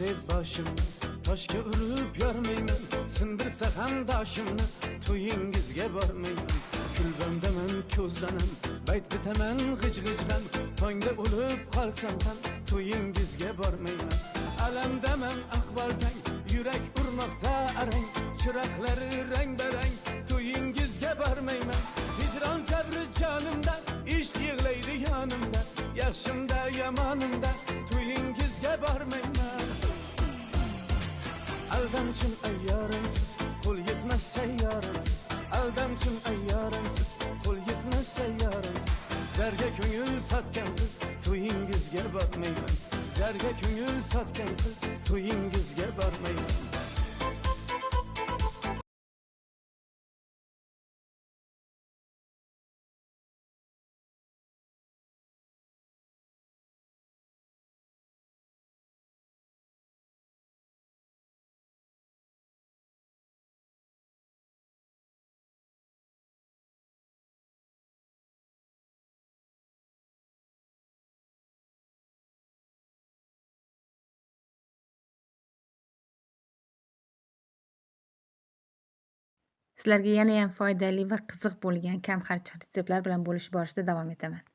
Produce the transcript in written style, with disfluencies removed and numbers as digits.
deb boshimni toshga urib yormayman, sindirsa ham doshimni to'yingizga bormayman. Kulbamdaman, ko'zlanam, bayt bitaman g'ij-g'ijg'am, tongda o'lib qolsam ham to'yingizga bormayman. Alamdaman ahvoldan, yurak urmoqda arang, chiroqlari rang-barang, to'yingizga bormayman. Hijron jabri jonimda, ishq yig'laydi yonimda, yaxshimda yomonimda to'yingizga bormayman. Aldamchim ayyorimsiz, qo'l yetmas sayyorimsiz. Aldamchim ayyorimsiz, qo'l yetmas sayyorimsiz. Zarga ko'ngil sotgan qiz, to'yingizga bormayman. Zarga ko'ngil sotgan qiz, to'yingizga bormayman. Sizlarga yanayam foydali va qiziq bo'lgan kam xarch retseptlar bilan bo'lishib borishda davom etaman.